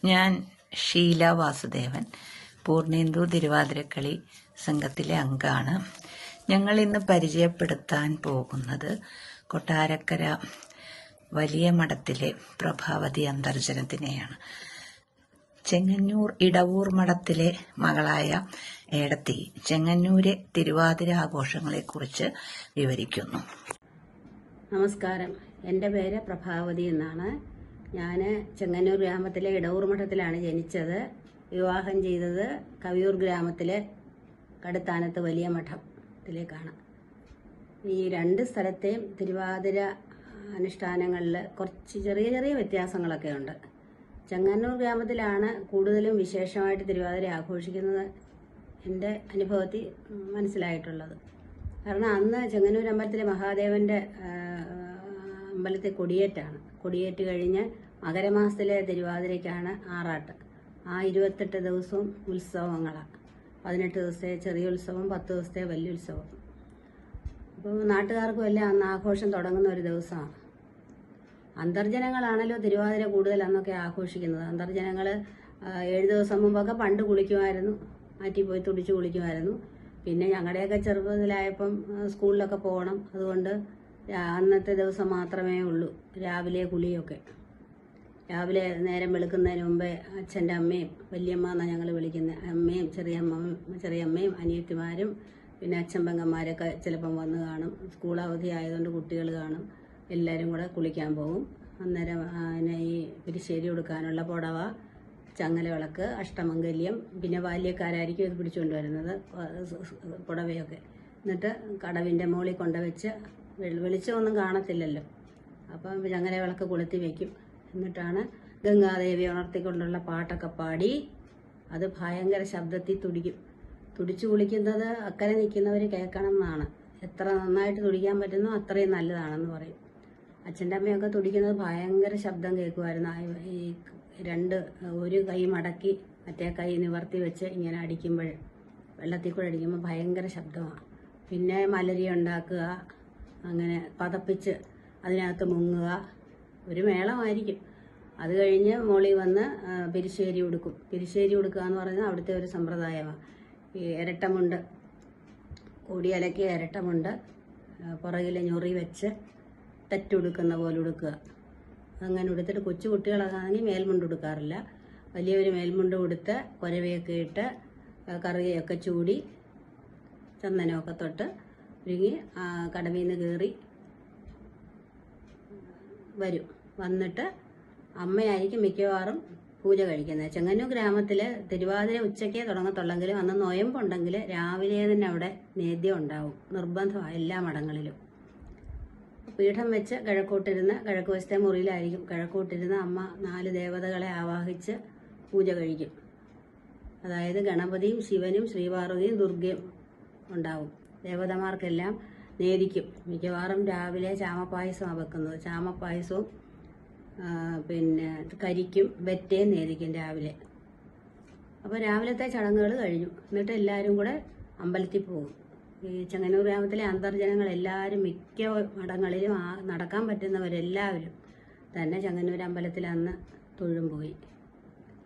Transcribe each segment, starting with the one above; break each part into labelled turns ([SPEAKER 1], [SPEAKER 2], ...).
[SPEAKER 1] ഞാൻ ഷീല വാസുദേവൻ, പൂർണേന്ദു തിരുവാതിരക്കളി സംഘത്തിലെ അംഗമാണ്. ഞങ്ങൾ ഇന്ന് പരിചയപ്പെടുത്താൻ പോകുന്നത് കൊട്ടാരക്കര വലിയ മഠത്തിലെ പ്രഭാവതി അന്തർജനത്തിനെയാണ്. ചെങ്ങന്നൂർ ഇടവൂർ മഠത്തിലെ മകളായ ഏടത്തി ചെങ്ങന്നൂരെ തിരുവാതിര ആഘോഷങ്ങളെക്കുറിച്ച് വിവരിക്കുന്നു.
[SPEAKER 2] നമസ്കാരം, എൻ്റെ പേര് പ്രഭാവതി എന്നാണ്. ഞാൻ ചെങ്ങന്നൂർ ഗ്രാമത്തിലെ ഇടവൂർ മഠത്തിലാണ് ജനിച്ചത്. വിവാഹം ചെയ്തത് കവിയൂർ ഗ്രാമത്തിലെ കടുത്താനത്ത് വലിയ മഠത്തിലേക്കാണ്. ഈ രണ്ട് സ്ഥലത്തെയും തിരുവാതിര അനുഷ്ഠാനങ്ങളിൽ കുറച്ച് ചെറിയ ചെറിയ വ്യത്യാസങ്ങളൊക്കെ ഉണ്ട്. ചെങ്ങന്നൂർ ഗ്രാമത്തിലാണ് കൂടുതലും വിശേഷമായിട്ട് തിരുവാതിര ആഘോഷിക്കുന്നത് എൻ്റെ അനുഭവത്തിൽ മനസ്സിലായിട്ടുള്ളത്. കാരണം അന്ന് ചെങ്ങന്നൂർ അമ്പലത്തിലെ മഹാദേവൻ്റെ അമ്പലത്തിൽ കൊടിയേറ്റാണ്. കൊടിയേറ്റ് കഴിഞ്ഞ് മകരമാസത്തിലെ തിരുവാതിരയ്ക്കാണ് ആറാട്ട്. ആ 28 ദിവസവും ഉത്സവങ്ങളാണ്. 18 ദിവസത്തെ ചെറിയ ഉത്സവം, 10 ദിവസത്തെ വലിയ ഉത്സവം. അപ്പോൾ നാട്ടുകാർക്കും എല്ലാം അന്ന് ആഘോഷം തുടങ്ങുന്ന ഒരു ദിവസമാണ്. അന്തർജനങ്ങളാണല്ലോ തിരുവാതിര കൂടുതൽ അന്നൊക്കെ ആഘോഷിക്കുന്നത്. അന്തർജനങ്ങൾ 7 ദിവസം മുമ്പൊക്കെ പണ്ട് കുളിക്കുമായിരുന്നു, മാറ്റിപ്പോയി തുടിച്ച് കുളിക്കുമായിരുന്നു. പിന്നെ ഞങ്ങളുടെയൊക്കെ ചെറുപ്പത്തിലായപ്പം സ്കൂളിലൊക്കെ പോകണം, അതുകൊണ്ട് അന്നത്തെ ദിവസം മാത്രമേ ഉള്ളൂ രാവിലെ കുളിയൊക്കെ. രാവിലെ നേരം വെളുക്കുന്നതിന് മുമ്പേ അച്ഛൻ്റെ അമ്മയും വല്യമ്മ എന്നാണ് ഞങ്ങൾ വിളിക്കുന്നത്, അമ്മയും ചെറിയമ്മയും അനിയത്തിമാരും പിന്നെ അച്ഛൻ പെങ്ങന്മാരൊക്കെ ചിലപ്പം വന്ന് കാണും. സ്കൂൾ അവധി ആയതുകൊണ്ട് കുട്ടികൾ കാണും. എല്ലാവരും കൂടെ കുളിക്കാൻ പോകും. അന്നേരം ഈ പിരിശ്ശേരി കൊടുക്കാനുള്ള പുടവ, ചങ്ങല വിളക്ക്, അഷ്ടമംഗല്യം, പിന്നെ ബാല്യക്കാരായിരിക്കും ഇത് പിടിച്ചുകൊണ്ട് വരുന്നത് പുടവയൊക്കെ. എന്നിട്ട് കടവിൻ്റെ മുകളിൽ കൊണ്ടുവച്ച് വെളിച്ചമൊന്നും കാണത്തില്ലല്ലോ, അപ്പം ചങ്ങല വിളക്ക് കൊളുത്തി വയ്ക്കും. എന്നിട്ടാണ് ഗംഗാദേവി ഉണർത്തിക്കൊണ്ടുള്ള പാട്ടൊക്കെ പാടി അത് ഭയങ്കര ശബ്ദത്തിൽ തുടിക്കും. തുടിച്ചു കുളിക്കുന്നത് അക്കരെ നിൽക്കുന്നവർ കേൾക്കണം എന്നാണ്. എത്ര നന്നായിട്ട് തുടിക്കാൻ പറ്റുന്നോ അത്രയും നല്ലതാണെന്ന് പറയും. അച്ഛൻ്റെ അമ്മയൊക്കെ തുടിക്കുന്നത് ഭയങ്കര ശബ്ദം കേൾക്കുമായിരുന്നു. ഈ ഒരു കൈ മടക്കി മറ്റേ കൈ നിവർത്തി വെച്ച് ഇങ്ങനെ അടിക്കുമ്പോൾ, വെള്ളത്തിൽ കൂടെ അടിക്കുമ്പോൾ ഭയങ്കര ശബ്ദമാണ്. പിന്നെ മലരി ഉണ്ടാക്കുക, അങ്ങനെ പതപ്പിച്ച് അതിനകത്ത് മുങ്ങുക, ഒരു മേളമായിരിക്കും. അത് കഴിഞ്ഞ് മോളിൽ വന്ന് പിരിശ്ശേരി ഉടുക്കും. പിരിശ്ശേരി ഉടുക്കുക എന്ന് പറയുന്നത് അവിടുത്തെ ഒരു സമ്പ്രദായമാണ്. ഈ ഇരട്ടമുണ്ട്, കോടിയലയ്ക്ക് ഇരട്ടമുണ്ട്, പുറകിൽ ഞൊറി വെച്ച് തെറ്റുടുക്കുന്ന പോലെ ഉടുക്കുക. അങ്ങനെ ഉടുത്തിട്ട് കൊച്ചു കുട്ടികളാണെങ്കിൽ മേൽമുണ്ട് ഉടുക്കാറില്ല. വലിയൊരു മേൽമുണ്ട് ഉടുത്ത് കുരവയൊക്കെ ഇട്ട് കറിയൊക്കെ ചൂടി ചന്ദനമൊക്കെ തൊട്ട് ഒരുങ്ങി കടവിൽ നിന്ന് കയറി വരും. വന്നിട്ട് അമ്മയായിരിക്കും മിക്കവാറും പൂജ കഴിക്കുന്നത്. ചെങ്ങന്നൂർ ഗ്രാമത്തിൽ തിരുവാതിര ഉച്ചയ്ക്കേ തുടങ്ങത്തുള്ളെങ്കിലും അന്ന് നൊയമ്പുണ്ടെങ്കിൽ രാവിലെ തന്നെ അവിടെ നേദ്യം ഉണ്ടാവും, നിർബന്ധമാണ് എല്ലാ മഠങ്ങളിലും. പീഠം വെച്ച് കിഴക്കോട്ടിരുന്ന്, കിഴക്ക് വശത്തെ മുറിയിലായിരിക്കും കിഴക്കോട്ടിരുന്ന് അമ്മ 4 ദേവതകളെ ആവാഹിച്ച് പൂജ കഴിക്കും. അതായത് ഗണപതിയും ശിവനും ശ്രീപാർവതിയും ദുർഗയും ഉണ്ടാവും. ദേവതമാർക്കെല്ലാം നേദിക്കും. മിക്കവാറും രാവിലെ ചാമപ്പായസമാണ് വെക്കുന്നത്. ചാമപ്പായസവും പിന്നെ കരിക്കും വെറ്റയും നേദിക്കും രാവിലെ. അപ്പോൾ രാവിലത്തെ ചടങ്ങുകൾ കഴിഞ്ഞു. എന്നിട്ട് എല്ലാവരും കൂടെ അമ്പലത്തിൽ പോകും. ഈ ചെങ്ങന്നൂർ ഗ്രാമത്തിലെ അന്തർജനങ്ങൾ എല്ലാവരും മിക്ക മഠങ്ങളിലും നടക്കാൻ പറ്റുന്നവരെല്ലാവരും തന്നെ ചെങ്ങന്നൂർ അമ്പലത്തിൽ അന്ന് തൊഴും പോയി.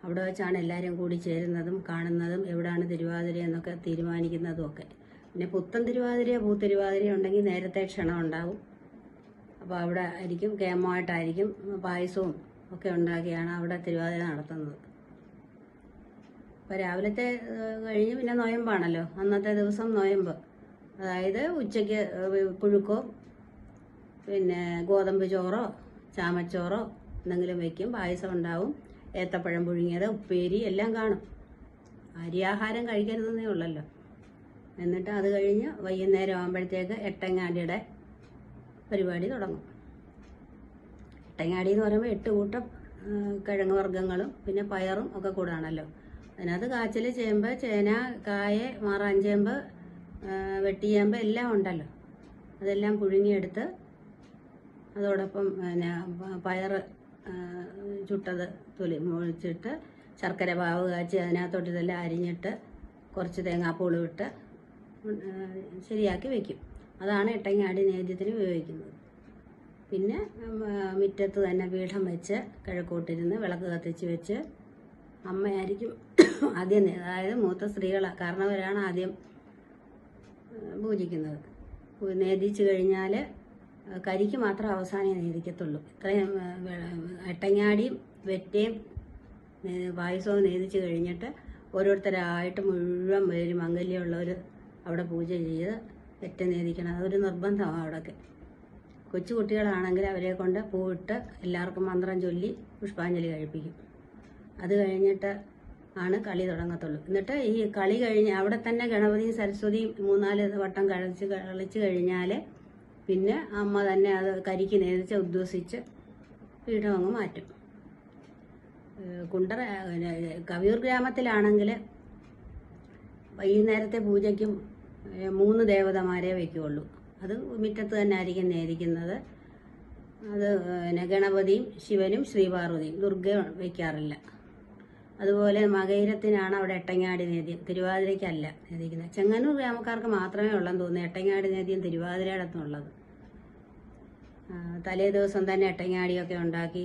[SPEAKER 2] അവിടെ വെച്ചാണ് എല്ലാവരും കൂടി ചേരുന്നതും കാണുന്നതും എവിടെയാണ് തിരുവാതിര എന്നൊക്കെ തീരുമാനിക്കുന്നതും ഒക്കെ. പിന്നെ പുത്തൻ തിരുവാതിരയോ പൂത്തിരുവാതിരയോ ഉണ്ടെങ്കിൽ നേരത്തെ ക്ഷണം ഉണ്ടാവും. അപ്പോൾ അവിടെ ആയിരിക്കും, കേമമായിട്ടായിരിക്കും പായസവും ഒക്കെ ഉണ്ടാക്കിയാണ് അവിടെ തിരുവാതിര നടത്തുന്നത്. അപ്പോൾ രാവിലത്തെ കഴിഞ്ഞ് പിന്നെ നൊയമ്പാണല്ലോ, അന്നത്തെ ദിവസം നൊയമ്പ്. അതായത് ഉച്ചയ്ക്ക് പുഴുക്കോ പിന്നെ ഗോതമ്പ് ചോറോ ചാമച്ചോറോ എന്തെങ്കിലും വയ്ക്കും. പായസം ഉണ്ടാവും, ഏത്തപ്പഴം പുഴുങ്ങിയത്, ഉപ്പേരി എല്ലാം കാണും. അരിയാഹാരം കഴിക്കരുതെന്നേ ഉള്ളല്ലോ. എന്നിട്ട് അത് കഴിഞ്ഞ് വൈകുന്നേരം ആകുമ്പോഴത്തേക്ക് എട്ടങ്ങാടിയുടെ പരിപാടി തുടങ്ങും. എട്ടങ്ങാടി എന്ന് പറയുമ്പോൾ 8 കൂട്ടം കിഴങ്ങ് വർഗ്ഗങ്ങളും പിന്നെ പയറും ഒക്കെ കൂടാണല്ലോ. അതിനകത്ത് കാച്ചിൽ, ചേമ്പ്, ചേന, കായ, മാറാഞ്ചേമ്പ്, വെട്ടിയേമ്പ് എല്ലാം ഉണ്ടല്ലോ. അതെല്ലാം പുഴുങ്ങിയെടുത്ത് അതോടൊപ്പം പിന്നെ പയർ ചുട്ടത് മുഴിച്ചിട്ട് ശർക്കര പാവ് കാച്ചി അതിനകത്തോട്ട് ഇതെല്ലാം അരിഞ്ഞിട്ട് കുറച്ച് തേങ്ങാപ്പൂളും ഇട്ട് ശരിയാക്കി വയ്ക്കും. അതാണ് എട്ടങ്ങാടി നേദ്യത്തിന് ഉപയോഗിക്കുന്നത്. പിന്നെ മുറ്റത്ത് തന്നെ പീഠം വെച്ച് കിഴക്കോട്ടിരുന്ന് വിളക്ക് കത്തിച്ച് വെച്ച് അമ്മയായിരിക്കും ആദ്യം, അതായത് മൂത്ത സ്ത്രീകളാണ്, കാരണവരാണ് ആദ്യം പൂജിക്കുന്നത്. നേദിച്ചു കഴിഞ്ഞാൽ കരിക്ക് മാത്രം അവസാനമേ നേദിക്കത്തുള്ളൂ. ഇത്രയും എട്ടങ്ങാടിയും വെറ്റയും പായസവും നേദിച്ചു കഴിഞ്ഞിട്ട് ഓരോരുത്തരായിട്ട് മുഴുവൻ പേര് മംഗല്യമുള്ളവർ അവിടെ പൂജ ചെയ്ത് വെറ്റ നേദിക്കണം. അതൊരു നിർബന്ധമാണ് അവിടെയൊക്കെ. കൊച്ചു കുട്ടികളാണെങ്കിൽ അവരെ കൊണ്ട് പൂവിട്ട് എല്ലാവർക്കും മന്ത്രം ചൊല്ലി പുഷ്പാഞ്ജലി കഴിപ്പിക്കും. അത് കഴിഞ്ഞിട്ട് ആണ് കളി തുടങ്ങത്തുള്ളൂ. എന്നിട്ട് ഈ കളി കഴിഞ്ഞ് അവിടെ തന്നെ ഗണപതിയും സരസ്വതിയും 3-4 വട്ടം കളിച്ച് കഴിഞ്ഞാൽ പിന്നെ അമ്മ തന്നെ അത് കരിക്ക് നേദിച്ച് ഉദ്വസിച്ച് പീഠം അങ്ങ് മാറ്റും. കവിയൂർ ഗ്രാമത്തിലാണെങ്കിൽ വൈകുന്നേരത്തെ പൂജയ്ക്കും 3 ദേവതമാരെ വയ്ക്കുകയുള്ളൂ. അത് മുറ്റത്ത് തന്നെ ആയിരിക്കും നേദിക്കുന്നത്. അത് ഗണപതിയും ശിവനും ശ്രീപാർവതിയും, ദുർഗ വയ്ക്കാറില്ല. അതുപോലെ മകയിരത്തിനാണ് അവിടെ എട്ടങ്ങാടി നേദ്യം, തിരുവാതിരയ്ക്കല്ല നേദിക്കുന്നത്. ചെങ്ങന്നൂർ ഗ്രാമക്കാർക്ക് മാത്രമേ ഉള്ളെന്ന് തോന്നുന്നു എട്ടങ്ങാടി നേദ്യം തിരുവാതിരയിടത്തുള്ളത്. തലേ ദിവസം തന്നെ എട്ടങ്ങാടിയൊക്കെ ഉണ്ടാക്കി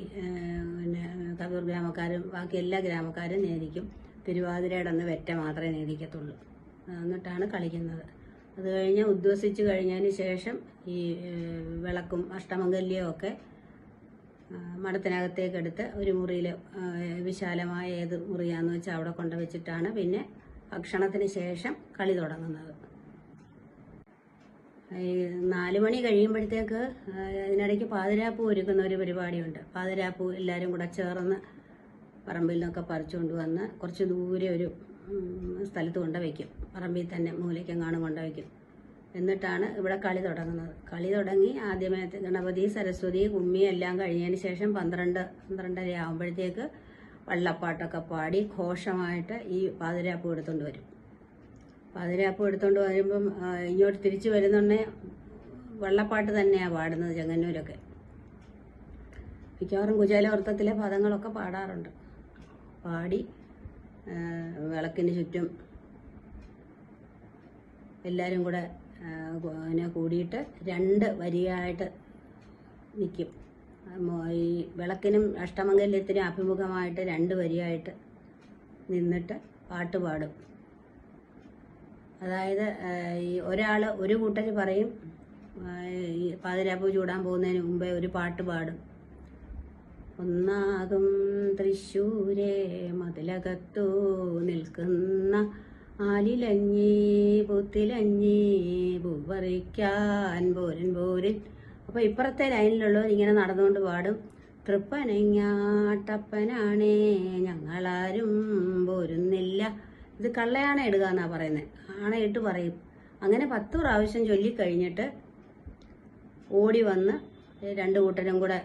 [SPEAKER 2] പിന്നെ കവിയൂർ ഗ്രാമക്കാരും ബാക്കി എല്ലാ ഗ്രാമക്കാരും നേദിക്കും. തിരുവാതിരയിടന്ന് വെറ്റ മാത്രമേ നേദിക്കത്തുള്ളൂ. എന്നിട്ടാണ് കളിക്കുന്നത്. അത് കഴിഞ്ഞ് ഉദ്വസിച്ച് കഴിഞ്ഞതിന് ശേഷം ഈ വിളക്കും അഷ്ടമംഗല്യവും ഒക്കെ മഠത്തിനകത്തേക്കെടുത്ത് ഒരു മുറിയിൽ, വിശാലമായ ഏത് മുറിയാന്ന് വെച്ചാൽ അവിടെ കൊണ്ടുവച്ചിട്ടാണ് പിന്നെ ഭക്ഷണത്തിന് ശേഷം കളി തുടങ്ങുന്നത്. ഈ 4 മണി കഴിയുമ്പോഴത്തേക്ക് ഇതിനിടയ്ക്ക് പാതിരാപ്പൂ ഒരുക്കുന്ന ഒരു പരിപാടിയുണ്ട്. പാതിരാപ്പൂ എല്ലാവരും കൂടെ ചേർന്ന് പറമ്പിൽ നിന്നൊക്കെ പറിച്ചുകൊണ്ട് വന്ന് കുറച്ച് ദൂരെ ഒരു സ്ഥലത്ത് കൊണ്ടുവയ്ക്കും. പറമ്പിൽ തന്നെ മൂലയ്ക്കെങ്ങാനും കൊണ്ടുവയ്ക്കും. എന്നിട്ടാണ് ഇവിടെ കളി തുടങ്ങുന്നത്. കളി തുടങ്ങി ആദ്യമേ ഗണപതി, സരസ്വതി, കുമ്മി എല്ലാം കഴിഞ്ഞതിന് ശേഷം 12-12:30 ആകുമ്പോഴത്തേക്ക് വള്ളപ്പാട്ടൊക്കെ പാടി ഘോഷമായിട്ട് ഈ പാതിരാപ്പൂ എടുത്തുകൊണ്ട് വരും. പാതിരാപ്പൂ എടുത്തുകൊണ്ട് വരുമ്പം ഇങ്ങോട്ട് തിരിച്ചു വരുന്നുണ്ടെങ്കിൽ വള്ളപ്പാട്ട് തന്നെയാണ് പാടുന്നത് ചെങ്ങന്നൂരൊക്കെ. മിക്കവാറും കുചേലവൃത്തത്തിലെ പദങ്ങളൊക്കെ പാടാറുണ്ട്. പാടി വിളക്കിന് ചുറ്റും എല്ലാവരും കൂടെ കൂടിയിട്ട് 2 വരിയായിട്ട് നിൽക്കും. ഈ വിളക്കിനും അഷ്ടമംഗല്യത്തിനും അഭിമുഖമായിട്ട് 2 വരിയായിട്ട് നിന്നിട്ട് പാട്ട് പാടും. അതായത് ഈ ഒരാൾ ഒരു കൂട്ടർ പറയും, ഈ പാതിരാപ്പൂ ചൂടാൻ പോകുന്നതിന് മുമ്പേ ഒരു പാട്ട് പാടും. ഒന്നാകും തൃശ്ശൂരെ മതിലകത്തു നിൽക്കുന്ന ആലിലഞ്ഞി പുത്തിലഞ്ഞി പൂവറിക്കാൻ പോരൻ പോരൻ. അപ്പോൾ ഇപ്പുറത്തെ ലൈനിലുള്ളവർ ഇങ്ങനെ നടന്നുകൊണ്ട് പാടും, തൃപ്പനങ്ങാട്ടപ്പനാണേ ഞങ്ങളാരും പോരുന്നില്ല. ഇത് കള്ളയാണ ഇടുക എന്നാണ് പറയുന്നത്. ആണയിട്ട് പറയും. അങ്ങനെ 10 പ്രാവശ്യം ചൊല്ലിക്കഴിഞ്ഞിട്ട് ഓടി വന്ന് 2 കൂട്ടരും കൂടെ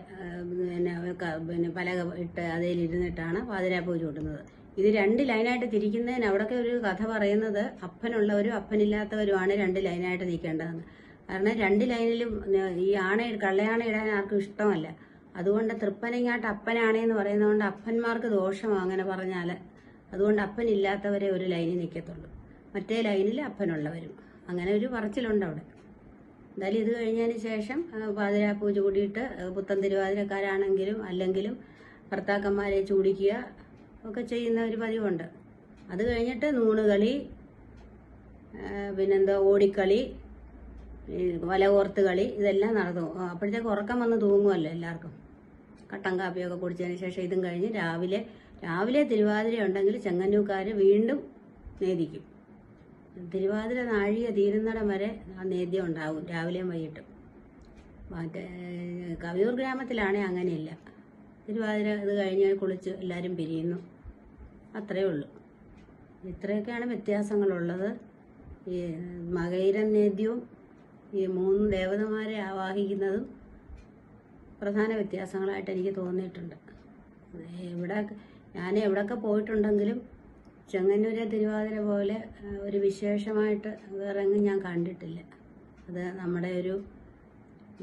[SPEAKER 2] പിന്നെ പലക ഇട്ട് അതിലിരുന്നിട്ടാണ് പാതിരാപ്പൂ ചൂട്ടുന്നത്. ഇത് 2 ലൈനായിട്ട് തിരിക്കുന്നതിന് അവിടെയൊക്കെ ഒരു കഥ പറയുന്നത് അപ്പനുള്ളവരും അപ്പനില്ലാത്തവരുമാണ് 2 ലൈനായിട്ട് നിൽക്കേണ്ടതെന്ന്. കാരണം 2 ലൈനിലും ഈ കള്ളയാണ ഇടാൻ ആർക്കും ഇഷ്ടമല്ല. അതുകൊണ്ട് തൃപ്പനങ്ങാട്ട് അപ്പനാണേന്ന് പറയുന്നതുകൊണ്ട് അപ്പന്മാർക്ക് ദോഷമാണ് അങ്ങനെ പറഞ്ഞാൽ. അതുകൊണ്ട് അപ്പനില്ലാത്തവരെ ഒരു ലൈനിൽ നിൽക്കത്തുള്ളൂ, മറ്റേ ലൈനിൽ അപ്പനുള്ളവരും. അങ്ങനെ ഒരു പറച്ചിലുണ്ട് അവിടെ. എന്തായാലും ഇത് കഴിഞ്ഞതിന് ശേഷം പാതിരാപ്പൂ ചൂടിയിട്ട് പുത്തൻ തിരുവാതിരക്കാരാണെങ്കിലും അല്ലെങ്കിലും ഭർത്താക്കന്മാരെ ചൂടിക്കുക ഒക്കെ ചെയ്യുന്ന ഒരു പതിവുണ്ട്. അത് കഴിഞ്ഞിട്ട് നൂണുകളി, പിന്നെന്താ ഓടിക്കളി, വലകോർത്ത് കളി, ഇതെല്ലാം നടന്നു. അപ്പോഴത്തേക്ക് ഉറക്കം വന്ന് തൂങ്ങുമല്ലോ എല്ലാവർക്കും. കട്ടൻ കാപ്പിയൊക്കെ കുടിച്ചതിന് ശേഷം ഇതും കഴിഞ്ഞ് രാവിലെ തിരുവാതിര ഉണ്ടെങ്കിൽ ചെങ്ങന്നൂക്കാർ വീണ്ടും നേദിക്കും. തിരുവാതിര നാഴിക തീരുന്നിടം വരെ ആ നേദ്യം ഉണ്ടാവും, രാവിലെയും വൈകിട്ടും. മറ്റേ കവിയൂർ ഗ്രാമത്തിലാണെങ്കിൽ അങ്ങനെയില്ല. തിരുവാതിര ഇത് കഴിഞ്ഞ് കുളിച്ച് എല്ലാവരും പിരിയുന്നു, അത്രയേ ഉള്ളൂ. ഇത്രയൊക്കെയാണ് വ്യത്യാസങ്ങളുള്ളത്. ഈ മകയിരം നേദ്യവും ഈ 3 ദേവതമാരെ ആവാഹിക്കുന്നതും പ്രധാന വ്യത്യാസങ്ങളായിട്ട് എനിക്ക് തോന്നിയിട്ടുണ്ട്. ഞാൻ എവിടെയൊക്കെ പോയിട്ടുണ്ടെങ്കിലും ചെങ്ങന്നൂരെ തിരുവാതിര പോലെ ഒരു വിശേഷമായിട്ട് വേറെ എങ്ങും ഞാൻ കണ്ടിട്ടില്ല. അത് നമ്മുടെ ഒരു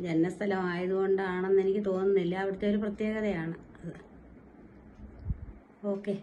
[SPEAKER 2] ജന്മസ്ഥലമായതുകൊണ്ടാണെന്ന് എനിക്ക് തോന്നുന്നില്ല. അവിടുത്തെ ഒരു പ്രത്യേകതയാണ് അത്. ഓക്കെ.